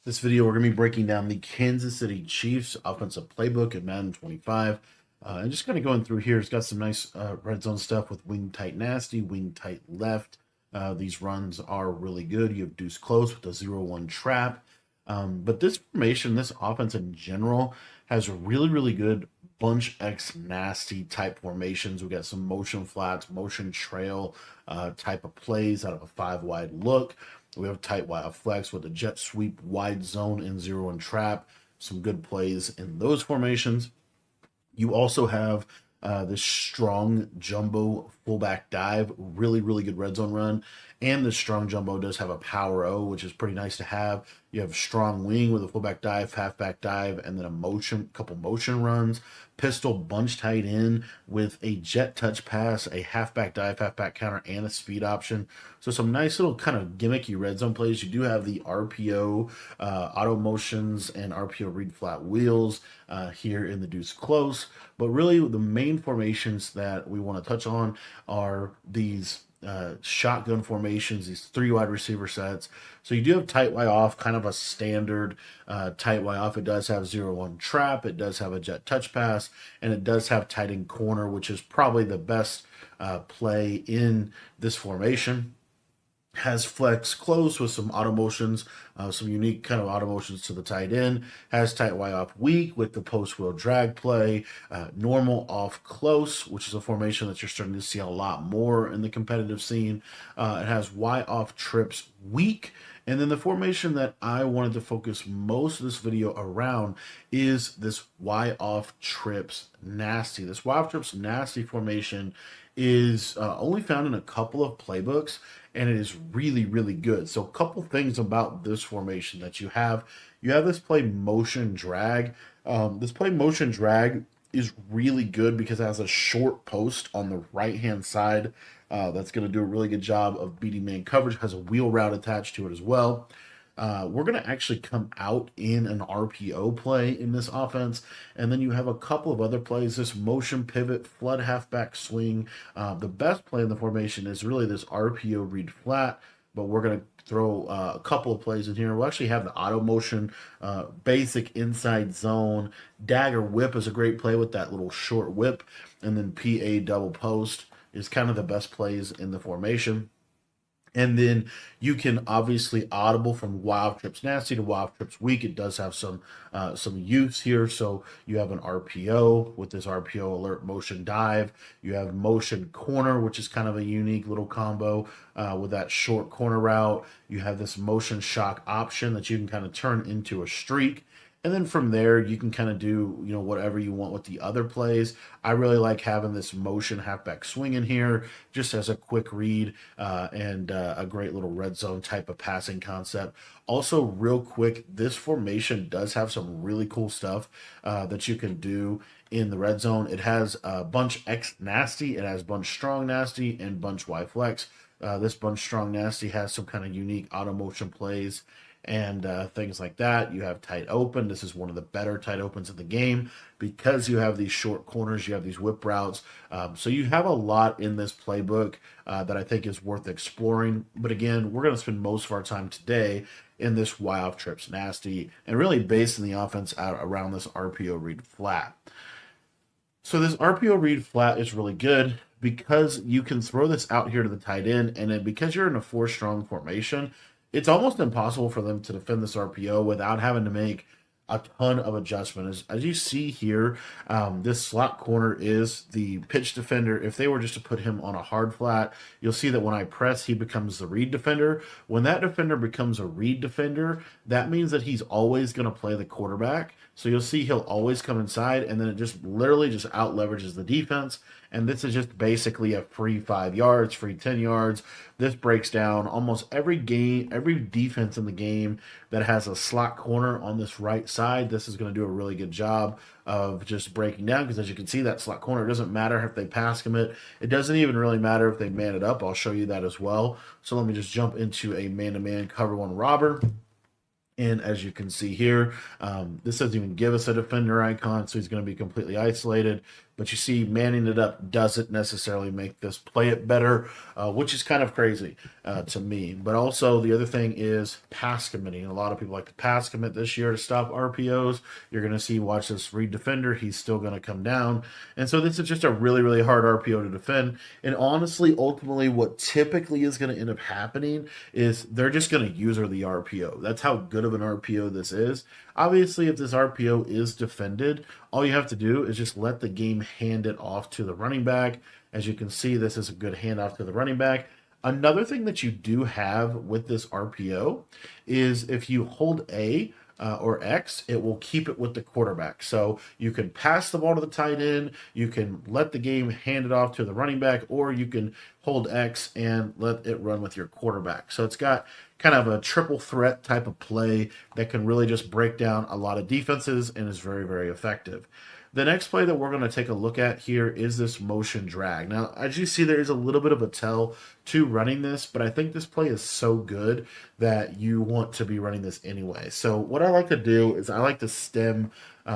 This video, we're going to be breaking down the Kansas City Chiefs offensive playbook in Madden 25. And just kind of going through here, it's got some nice red zone stuff with wing tight nasty, wing tight left. These runs are really good. You have deuce close with a 0-1 trap. But this formation, this offense in general, has really good bunch X nasty type formations. We got some motion flats, motion trail type of plays out of a 5-wide look. We have tight wide flex with a jet sweep, wide zone, and 0-1 trap. Some good plays in those formations. You also have this strong jumbo fullback dive, really good red zone run. And the strong jumbo does have a power O, which is pretty nice to have. You have strong wing with a fullback dive, halfback dive, and then a couple motion runs. Pistol bunch tight in with a jet touch pass, a halfback dive, halfback counter, and a speed option. So some nice little kind of gimmicky red zone plays. You do have the RPO auto motions and RPO read flat wheels here in the deuce close. But really the main formations that we want to touch on are these shotgun formations, these 3 wide receiver sets. So you do have tight Y off, kind of a standard tight Y off. It does have 0-1 trap, it does have a jet touch pass, and it does have tight end corner, which is probably the best play in this formation. Has flex close with some auto motions, some unique kind of auto motions to the tight end. Has tight Y off weak with the post wheel drag play. Normal off close, which is a formation that you're starting to see a lot more in the competitive scene. It has Y off trips weak. And then the formation that I wanted to focus most of this video around is this Y off trips nasty. This Y off trips nasty formation is only found in a couple of playbooks, and it is really good. So a couple things about this formation that you have this play motion drag. This play motion drag is really good because it has a short post on the right hand side that's going to do a really good job of beating man coverage. Has a wheel route attached to it as well. We're going to actually come out in an RPO play in this offense. And then you have a couple of other plays, this motion pivot, flood halfback swing. The best play in the formation is really this RPO read flat, but we're going to throw a couple of plays in here. We'll actually have the auto motion, basic inside zone. Dagger whip is a great play with that little short whip. And then PA double post is kind of the best plays in the formation. And then you can obviously audible from wild trips nasty to wild trips weak. It does have some use here. So you have an RPO with this RPO alert motion dive. You have motion corner, which is kind of a unique little combo with that short corner route. You have this motion shock option that you can kind of turn into a streak. And then from there, you can kind of do, whatever you want with the other plays. I really like having this motion halfback swing in here just as a quick read and a great little red zone type of passing concept. Also, real quick, this formation does have some really cool stuff that you can do in the red zone. It has bunch X nasty, it has bunch strong nasty, and bunch Y flex. This bunch strong nasty has some kind of unique auto motion plays and things like that. You have tight open. This is one of the better tight opens in the game because you have these short corners, you have these whip routes. So you have a lot in this playbook that I think is worth exploring. But again, we're going to spend most of our time today in this Y off trips nasty and really basing the offense out around this RPO read flat. So this RPO read flat is really good because you can throw this out here to the tight end, and then because you're in a 4-strong formation, it's almost impossible for them to defend this RPO without having to make a ton of adjustment. As you see here, this slot corner is the pitch defender. If they were just to put him on a hard flat, you'll see that when I press, he becomes the read defender. When that defender becomes a read defender, that means that he's always going to play the quarterback. So you'll see he'll always come inside, and then it just literally just out leverages the defense. And this is just basically a free 5 yards, free 10 yards. This breaks down almost every game, every defense in the game that has a slot corner on this right side. This is going to do a really good job of just breaking down, because as you can see, that slot corner, it doesn't matter if they pass commit. It doesn't even really matter if they man it up. I'll show you that as well. So let me just jump into a man-to-man cover one robber. And as you can see here, this doesn't even give us a defender icon, so he's going to be completely isolated. but you see manning it up doesn't necessarily make this play it better, which is kind of crazy to me. But also the other thing is pass committing. A lot of people like to pass commit this year to stop RPOs. You're going to see, watch this read defender, he's still going to come down. And so this is just a really, really hard RPO to defend. And honestly, ultimately, what typically is going to end up happening is they're just going to user the RPO. That's how good of an RPO this is. Obviously, if this RPO is defended, all you have to do is just let the game hand it off to the running back. As you can see, this is a good handoff to the running back. Another thing that you do have with this RPO is if you hold A or X, it will keep it with the quarterback. So you can pass the ball to the tight end, you can let the game hand it off to the running back, or you can hold X and let it run with your quarterback. So it's got kind of a triple threat type of play that can really just break down a lot of defenses and is very, very effective. The next play that we're going to take a look at here is this motion drag. Now, as you see, there is a little bit of a tell to running this, but I think this play is so good that you want to be running this anyway. So what I like to do is I like to stem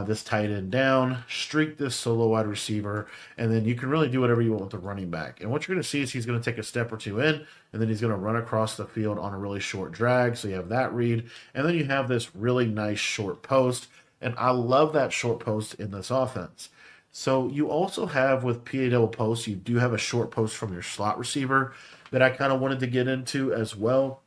this tight end down, streak this solo wide receiver, and then you can really do whatever you want with the running back. And what you're going to see is he's going to take a step or two in, and then he's going to run across the field on a really short drag. So you have that read, and then you have this really nice short post. And I love that short post in this offense. So you also have with PA double post, you do have a short post from your slot receiver that I kind of wanted to get into as well.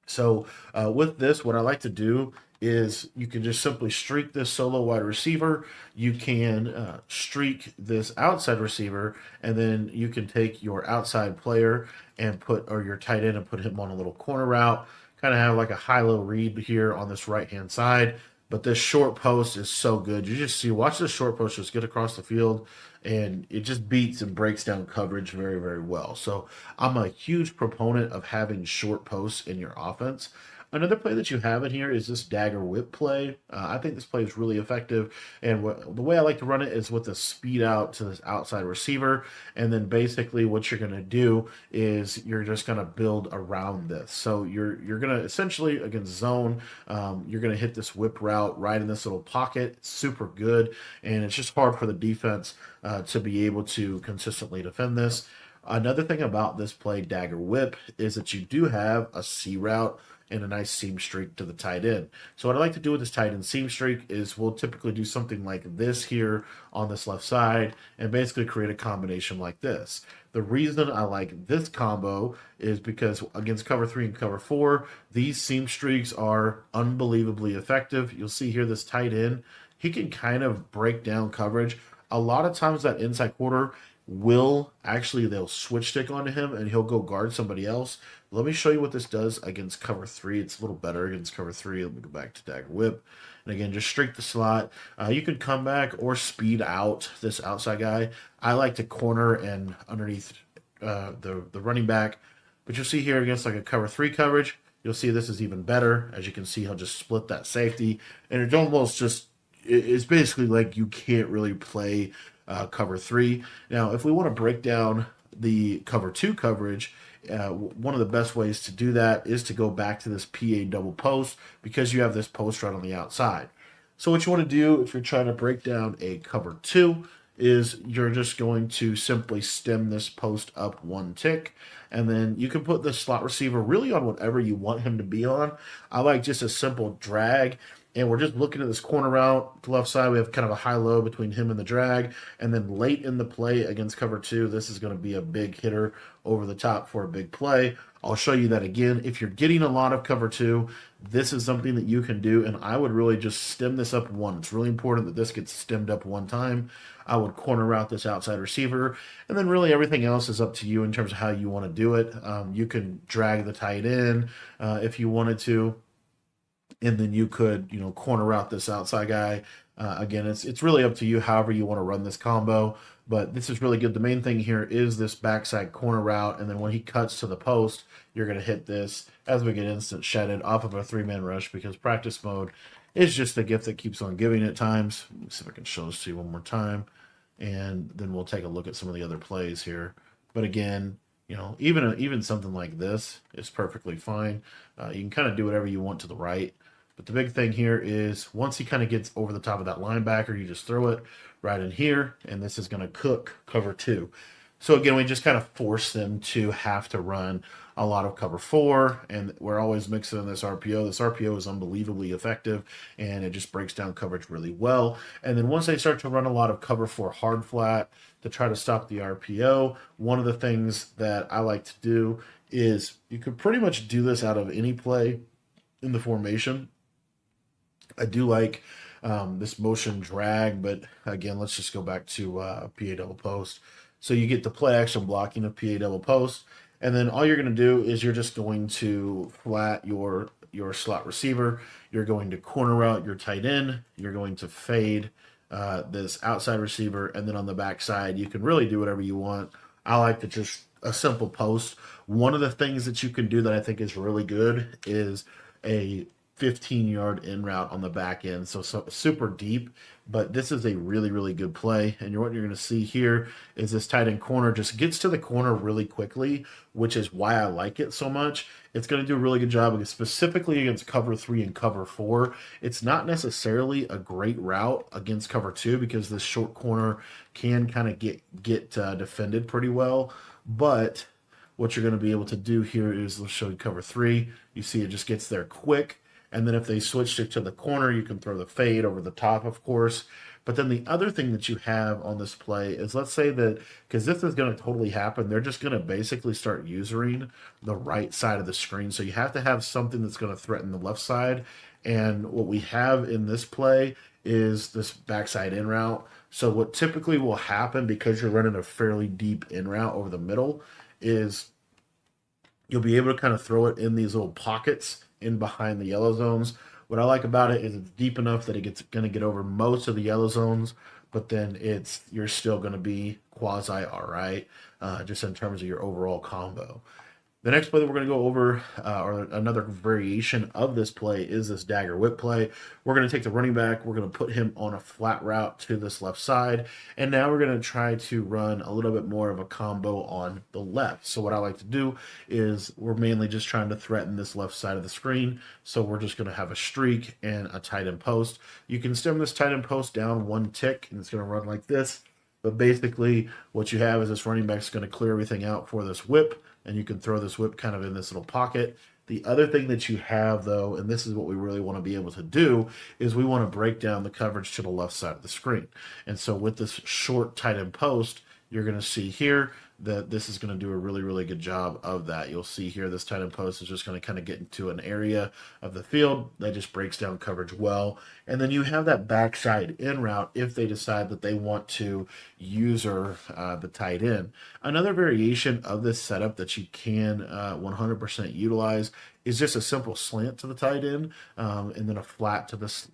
So with this, what I like to do is you can just simply streak this solo wide receiver. You can streak this outside receiver, and then you can take your outside player and or your tight end and put him on a little corner route. Kind of have like a high-low read here on this right-hand side. But this short post is so good. You just see, watch this short post just get across the field, and it just beats and breaks down coverage very, very well. So I'm a huge proponent of having short posts in your offense. Another play that you have in here is this dagger whip play. I think this play is really effective, and the way I like to run it is with a speed out to this outside receiver, and then basically what you're going to do is you're just going to build around this. So you're going to essentially, against zone, you're going to hit this whip route right in this little pocket. It's super good, and it's just hard for the defense to be able to consistently defend this. Another thing about this play, dagger whip, is that you do have a C route and a nice seam streak to the tight end. So what I like to do with this tight end seam streak is we'll typically do something like this here on this left side and basically create a combination like this. The reason I like this combo is because against cover 3 and cover 4, these seam streaks are unbelievably effective. You'll see here this tight end, he can kind of break down coverage. A lot of times that inside quarter they'll switch stick onto him and he'll go guard somebody else. Let me show you what this does against cover 3. It's a little better against cover 3. Let me go back to dagger whip. And again, just streak the slot. You can come back or speed out this outside guy. I like to corner and underneath the running back. But you'll see here against like a cover 3 coverage, you'll see this is even better. As you can see, he'll just split that safety. And it almost it's basically like you can't really play cover 3. Now, if we want to break down the cover 2 coverage, one of the best ways to do that is to go back to this PA double post because you have this post right on the outside. So what you want to do if you're trying to break down a cover 2 is you're just going to simply stem this post up one tick, and then you can put the slot receiver really on whatever you want him to be on. I like just a simple drag. And we're just looking at this corner route. The left side, we have kind of a high-low between him and the drag. And then late in the play against cover 2, this is going to be a big hitter over the top for a big play. I'll show you that again. If you're getting a lot of cover 2, this is something that you can do. And I would really just stem this up one. It's really important that this gets stemmed up one time. I would corner route this outside receiver. And then really everything else is up to you in terms of how you want to do it. You can drag the tight end if you wanted to. And then you could, corner route this outside guy. Again, it's really up to you however you want to run this combo. But this is really good. The main thing here is this backside corner route. And then when he cuts to the post, you're going to hit this as we get instant shedded off of a 3-man rush because practice mode is just the gift that keeps on giving at times. Let me see if I can show this to you one more time. And then we'll take a look at some of the other plays here. But again, even something like this is perfectly fine. You can kind of do whatever you want to the right. But the big thing here is once he kind of gets over the top of that linebacker, you just throw it right in here, and this is going to cook cover two. So again, we just kind of force them to have to run a lot of cover four, and we're always mixing in this RPO. This RPO is unbelievably effective, and it just breaks down coverage really well. And then once they start to run a lot of cover four hard flat to try to stop the RPO, one of the things that I like to do is you could pretty much do this out of any play in the formation. I do like this motion drag, but again, let's just go back to PA double post. So you get the play action blocking of PA double post, and then all you're going to do is you're just going to flat your slot receiver. You're going to corner route your tight end. You're going to fade this outside receiver, and then on the backside, you can really do whatever you want. I like to just a simple post. One of the things that you can do that I think is really good is a 15-yard in route on the back end. So super deep, but this is a really, really good play. And what you're going to see here is this tight end corner just gets to the corner really quickly, which is why I like it so much. It's going to do a really good job specifically against cover three and cover four. It's not necessarily a great route against cover two because this short corner can kind of get defended pretty well. But what you're going to be able to do here is, let's show you cover three. You see it just gets there quick. And then if they switched it to the corner, you can throw the fade over the top, of course. But then the other thing that you have on this play is, let's say that, because this is going to totally happen, they're just going to basically start using the right side of the screen. So you have to have something that's going to threaten the left side. And what we have in this play is this backside in route. So what typically will happen, because you're running a fairly deep in route over the middle, is you'll be able to kind of throw it in these little pockets in behind the yellow zones. What I like about it is it's deep enough that it's going to get over most of the yellow zones, but then you're still going to be quasi all right, just in terms of your overall combo. The next play that we're going to go over, or another variation of this play, is this dagger whip play. We're going to take the running back. We're going to put him on a flat route to this left side. And now we're going to try to run a little bit more of a combo on the left. So what I like to do is we're mainly just trying to threaten this left side of the screen. So we're just going to have a streak and a tight end post. You can stem this tight end post down one tick, and it's going to run like this. But basically what you have is this running back is going to clear everything out for this whip, and you can throw this whip kind of in this little pocket. The other thing that you have, though, and this is what we really want to be able to do, is we want to break down the coverage to the left side of the screen. And so with this short tight end post, you're going to see here that this is going to do a really, really good job of that. You'll see here this tight end post is just going to kind of get into an area of the field that just breaks down coverage well. And then you have that backside in route if they decide that they want to user the tight end. Another variation of this setup that you can 100% utilize is just a simple slant to the tight end, and then a flat to this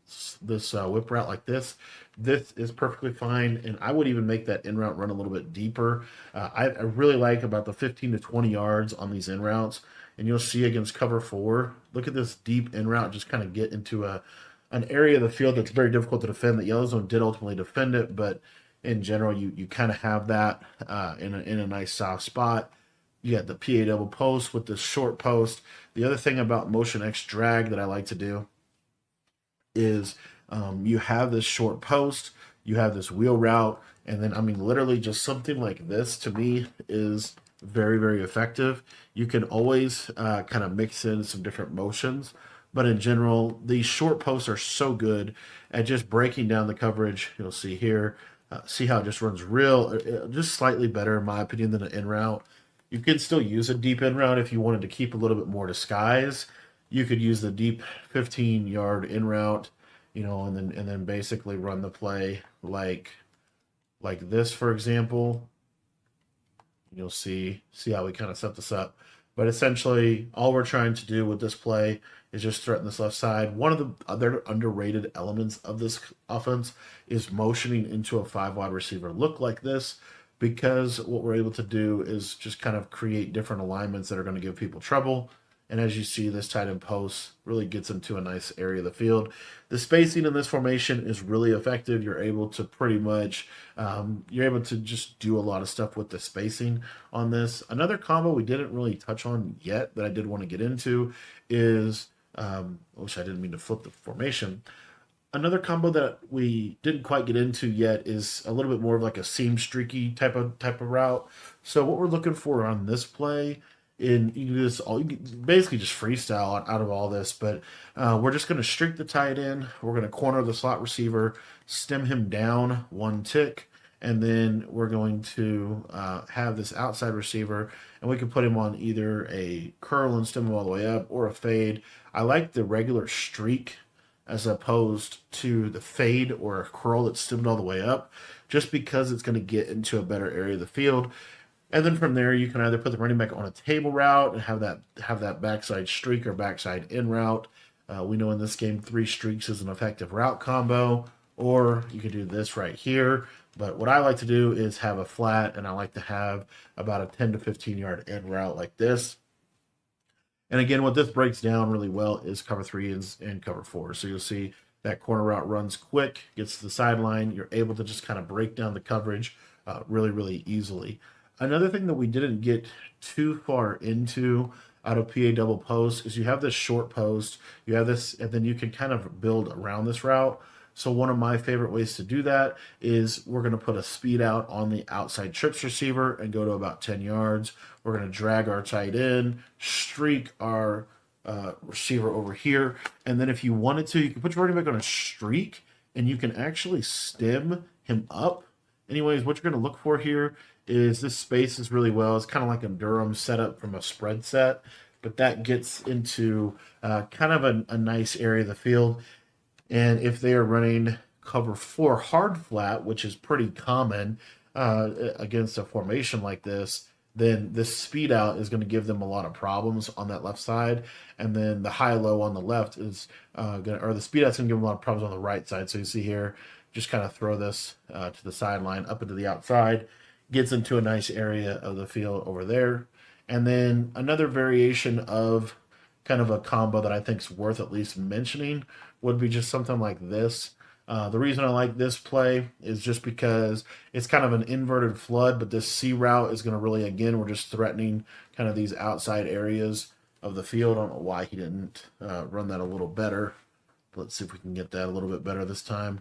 whip route like this. This is perfectly fine, and I would even make that in route run a little bit deeper. I really like about the 15 to 20 yards on these in routes, and you'll see against cover four, look at this deep in route just kind of get into an area of the field that's very difficult to defend. That yellow zone did ultimately defend it, but in general, you kind of have that in a nice soft spot. You got the PA double post with this short post. The other thing about motion X drag that I like to do is you have this short post, you have this wheel route, and then, I mean, literally just something like this to me is very, very effective. You can always kind of mix in some different motions, but in general, these short posts are so good at just breaking down the coverage. You'll see here, see how it just runs just slightly better, in my opinion, than an in route. You can still use a deep in route if you wanted to keep a little bit more disguise. You could use the deep 15-yard in route, and then basically run the play like this, for example. You'll see how we kind of set this up. But essentially, all we're trying to do with this play is just threaten this left side. One of the other underrated elements of this offense is motioning into a 5 wide receiver look like this, because what we're able to do is just kind of create different alignments that are going to give people trouble. And as you see, this tight end post really gets into a nice area of the field. The spacing in this formation is really effective. You're able to pretty much, you're able to just do a lot of stuff with the spacing on this. Another combo we didn't really touch on yet that I did want to get into is I wish I didn't mean to flip the formation. Another combo that we didn't quite get into yet is a little bit more of like a seam streaky type of route. So what we're looking for on this play, in you can do this all, you can basically just freestyle out of all this, but we're just going to streak the tight end. We're going to corner the slot receiver, stem him down one tick, and then we're going to have this outside receiver, and we can put him on either a curl and stem him all the way up or a fade. I like the regular streak as opposed to the fade or a curl that's stemmed all the way up, just because it's going to get into a better area of the field. And then from there, you can either put the running back on a table route and have that backside streak or backside in route. We know in this game 3 streaks is an effective route combo, or you could do this right here. But what I like to do is have a flat, and I like to have about a 10 to 15 yard in route like this. And again, what this breaks down really well is cover 3 and cover 4. So you'll see that corner route runs quick, gets to the sideline. You're able to just kind of break down the coverage really, really easily. Another thing that we didn't get too far into out of PA double post is you have this short post, you have this, and then you can kind of build around this route. So one of my favorite ways to do that is we're going to put a speed out on the outside trips receiver and go to about 10 yards. We're going to drag our tight end, streak our receiver over here. And then if you wanted to, you can put your running back on a streak and you can actually stem him up. Anyways, what you're going to look for here is this spaces really well. It's kind of like a Durham setup from a spread set, but that gets into kind of a nice area of the field. And if they are running cover 4 hard flat, which is pretty common against a formation like this, then this speed out is going to give them a lot of problems on that left side. And then the high low on the left is or the speed out's going to give them a lot of problems on the right side. So you see here, just kind of throw this to the sideline up into the outside, gets into a nice area of the field over there. And then another variation of kind of a combo that I think is worth at least mentioning would be just something like this. The reason I like this play is just because it's kind of an inverted flood, but this C route is going to really, again, we're just threatening kind of these outside areas of the field. I don't know why he didn't run that a little better. Let's see if we can get that a little bit better this time.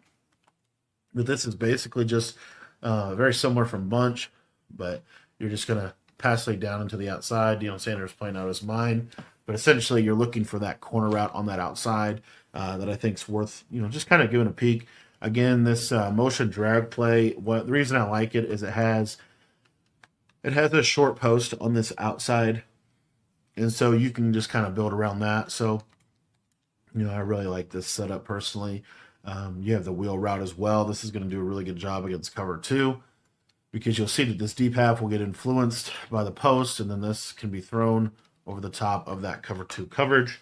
But this is basically just very similar from bunch, but you're just going to pass lay down into the outside. Deion Sanders playing out his mind. But essentially, you're looking for that corner route on that outside that I think is worth, just kind of giving a peek. Again, this motion drag play, the reason I like it is it has a short post on this outside, and so you can just kind of build around that. So, I really like this setup personally. You have the wheel route as well. This is going to do a really good job against cover 2, because you'll see that this deep half will get influenced by the post, and then this can be thrown over the top of that cover 2 coverage.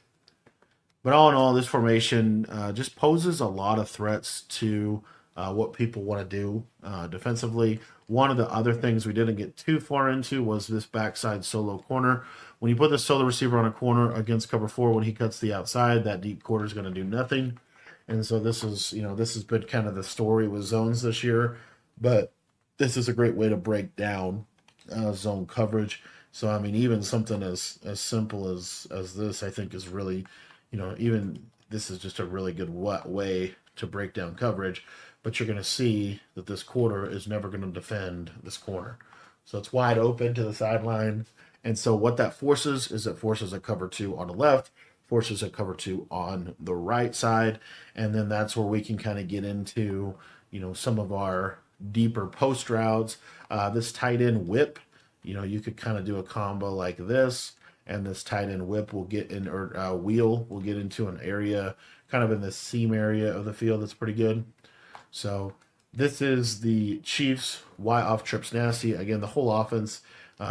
But all in all, this formation just poses a lot of threats to what people want to do defensively. One of the other things we didn't get too far into was this backside solo corner. When you put the solo receiver on a corner against cover 4, when he cuts the outside, that deep quarter is going to do nothing. And so this has been kind of the story with zones this year. But this is a great way to break down zone coverage. So, I mean, even something as simple as this, I think, is really, even this is just a really good way to break down coverage. But you're going to see that this quarter is never going to defend this corner. So it's wide open to the sideline. And so what that forces is it forces a cover 2 on the left, forces a cover 2 on the right side. And then that's where we can kind of get into, some of our deeper post routes. This tight end whip, you could kind of do a combo like this, and this tight end whip will get in, or wheel will get into an area kind of in the seam area of the field that's pretty good. So this is the Chiefs Y off trips nasty. Again, the whole offense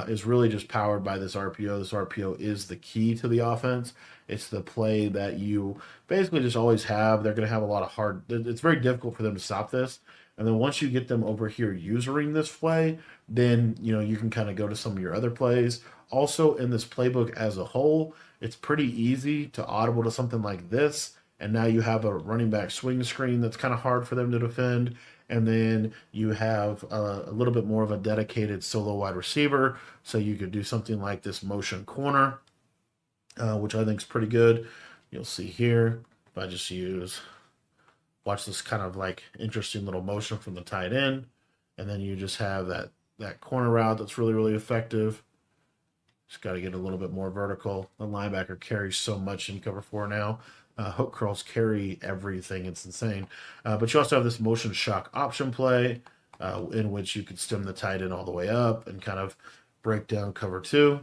is really just powered by this RPO. This RPO is the key to the offense. It's the play that you basically just always have. They're going to have a lot of it's very difficult for them to stop this. And then once you get them over here using this play, then, you can kind of go to some of your other plays. Also, in this playbook as a whole, it's pretty easy to audible to something like this. And now you have a running back swing screen that's kind of hard for them to defend. And then you have a little bit more of a dedicated solo wide receiver. So you could do something like this motion corner, which I think is pretty good. You'll see here, if I just watch this kind of like interesting little motion from the tight end, and then you just have that corner route that's really, really effective. Just got to get a little bit more vertical. The linebacker carries so much in cover 4 now. Hook curls carry everything. It's insane. But you also have this motion shock option play in which you could stem the tight end all the way up and kind of break down cover 2.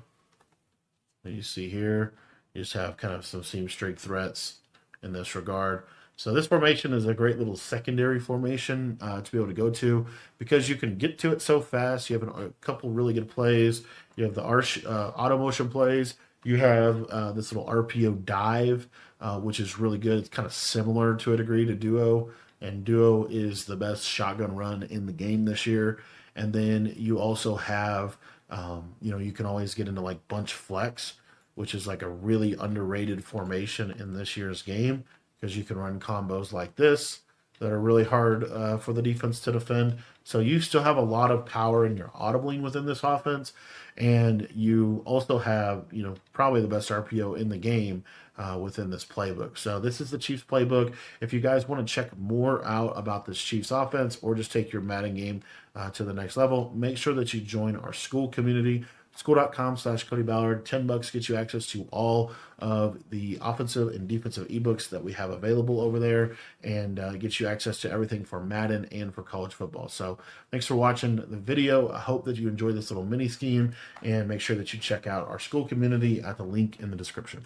And you see here, you just have kind of some seam straight threats in this regard. So this formation is a great little secondary formation to be able to go to because you can get to it so fast. You have a couple really good plays. You have the auto motion plays. You have this little RPO dive, which is really good. It's kind of similar to a degree to Duo, and Duo is the best shotgun run in the game this year. And then you also have, you can always get into like bunch flex, which is like a really underrated formation in this year's game because you can run combos like this that are really hard for the defense to defend. So you still have a lot of power in your audibling within this offense, and you also have, probably the best RPO in the game within this playbook. So this is the Chiefs playbook. If you guys want to check more out about this Chiefs offense or just take your Madden game to the next level, make sure that you join our school community. School.com/Cody Ballard. $10 gets you access to all of the offensive and defensive ebooks that we have available over there, and gets you access to everything for Madden and for college football. So thanks for watching the video. I hope that you enjoyed this little mini scheme, and make sure that you check out our school community at the link in the description.